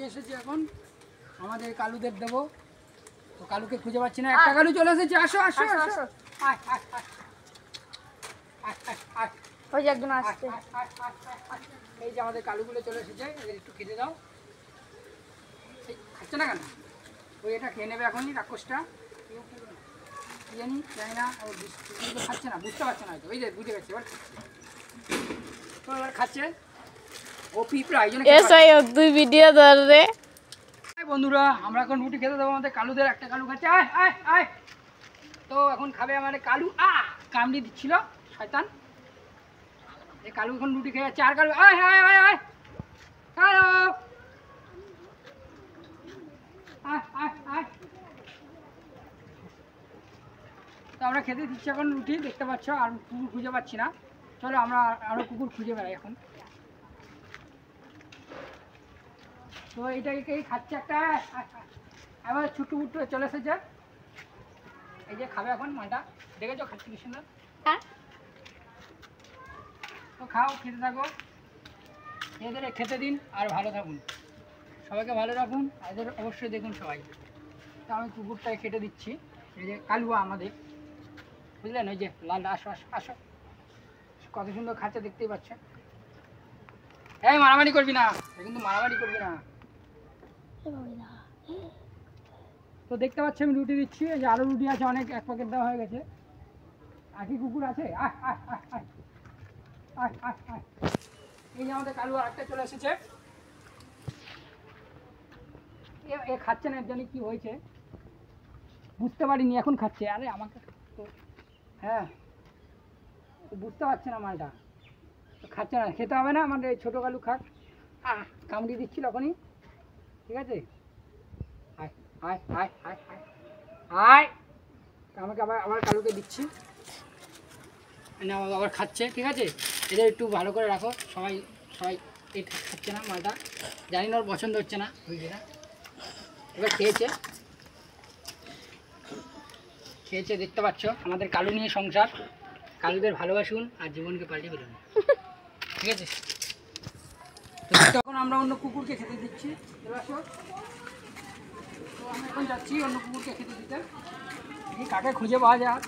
এসেছি এখন আমাদের কালুদের দেবো। তো কালুকে খুঁজে পাচ্ছি না, একটা কালু চলে এসেছে। আসো আসো আসো, ওই যে একজন আসছে। এই যে আমাদের কালুগুলো চলে এসেছে, এদের একটু খেতে দাও। খাচ্ছে না কেন? ওই এটা খেয়ে নেবে এখনই, রাক্ষসটা জানি জানি না, ও খাচ্ছে না, বুঝতে পারছে না হয়তো। ওই যে বুঝে গেছে, এবার তো এবার খাচ্ছে। ও পিঁপড়া, এই জন্য তুই ভিডিও ধর রে। বন্ধুরা আমরা এখন রুটি খেতে দেবো আমাদের কালুদের। একটা কালু খাচ্ছে, আয় আয় আয়। তো এখন খাবে আমাদের কালু। কামড়ি দিচ্ছিল শয়তান। এই কালু এখন রুটি খেয়ে যাচ্ছে। আর কালু, আয় আয় আয় আয় কালু, আয় আয় আয়। তো আমরা খেতে দিচ্ছি এখন রুটি, দেখতে পাচ্ছ। আর কুকুর খুঁজে পাচ্ছি না, চলো আমরা আরো কুকুর খুঁজে বেড়াই এখন। তো এইটাকে খাচ্ছে একটা, আবার ছুটু মুটু চলে এসেছে। এই যে খাবে এখন মালটা, দেখেছো খাচ্ছে কি সুন্দর। তো খাও, খেতে থাকো, এদের খেতে দিন আর ভালো থাকুন, সবাইকে ভালো রাখুন, এদের অবশ্যই দেখুন সবাই। তো আমি কুকুরটাকে কেটে দিচ্ছি। এই যে কালুয়া আমাদের, বুঝলেন, ওই যে লাল, আসো আসো আসো, কত সুন্দর খাচ্ছে দেখতেই পাচ্ছ। এই মারামারি করবি না, কিন্তু মারামারি করবি না। তো দেখতে পাচ্ছি আমি রুটি দিচ্ছি, এই যে আরো রুটি আছে অনেক, এক প্যাকেট দেওয়া হয়ে গেছে। আর কি কুকুর আছে, আয় আয় আয় আয় আয় আয় আয়। এই যে আমাদের কালু আর একটা চলে এসেছে। এ খাচ্ছে না, জানি কি হয়েছে, বুঝতে পারিনি, এখন খাচ্ছে। আরে আমাকে তো, হ্যাঁ বুঝতে পারছে না মালটা, তো খাচ্ছে না, খেতে হবে না। আমাদের ছোটো কালু খাক। কামড়ি দিচ্ছিল এখনই, ঠিক আছে। আয় আয় আয় আয় আয় আয়। আমাকে আবার আবার কালুকে দিচ্ছি না, আবার খাচ্ছে, ঠিক আছে। এদের একটু ভালো করে রাখো সবাই। সবাই এই খাচ্ছে না মালটা, জানি না ওর পছন্দ হচ্ছে না, বুঝলি না। এবার খেয়েছে খেয়েছে, দেখতে পাচ্ছ। আমাদের কালু নিয়ে সংসার। কালুদের ভালোবাসুন আর জীবনকে পাল্টে ফেলুন, ঠিক আছে। তখন আমরা অন্য কুকুরকে খেতে দিচ্ছি। আসো, তো আমি এখন যাচ্ছি অন্য কুকুরকে খেতে দিতে। এই কাকে খুঁজে পাওয়া যায়,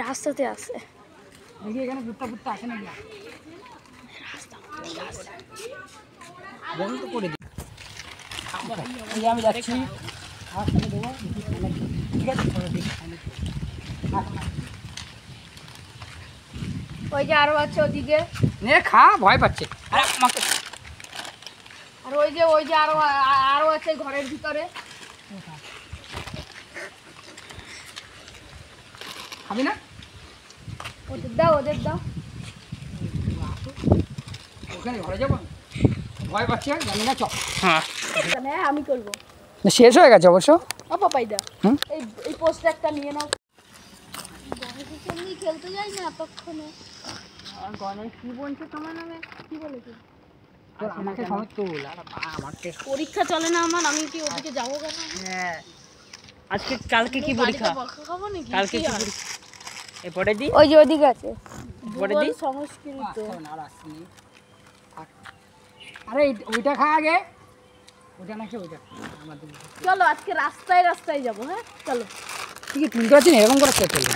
রাস্তাতে আছে দেখি এখানে ঘুরতে ঘুরতে আসে নাকি। তো করে দিই, এই যে আমি যাচ্ছি, দেবো, ঠিক আছে। ওই যে আরো আছে ওদিকে, নে খা, ভয় পাচ্ছে। আরে আমাকে, আর ওই যে আরো আরো আছে ঘরের ভিতরে। খাবি না? ওদের দাও, ওদের দাও। ওখানে ঘরে যাবো, ভয় পাচ্ছি, জানি না। চল, হ্যাঁ আমি করবো। শেষ হয়ে গেছে অবশ্য। পাপাইদা, এই পোস্ট একটা নিয়ে নাও। গণেশের সঙ্গে খেলতে যাই না এতক্ষণে। গণেশ কি বলছে তোমার নামে, কি বলেছে? আমাকে সময় তোল, আর আমাকে পরীক্ষা চলে না আমার, আমি কি ওদিকে যাবো কেন? হ্যাঁ আজকে কালকে কি পরীক্ষা? কালকে কি পরীক্ষা? এ পড়ে দি, ওই যে ওদিকে আছে, পড়ে দি। সংস্কৃত। আরে ওইটা খা আগে, ওইটা নাকি ওইটা। চলো আজকে রাস্তায় রাস্তায় যাবো, হ্যাঁ চলো। তুই কি তুলতে পারছিস, এরকম করে কে তুলবে?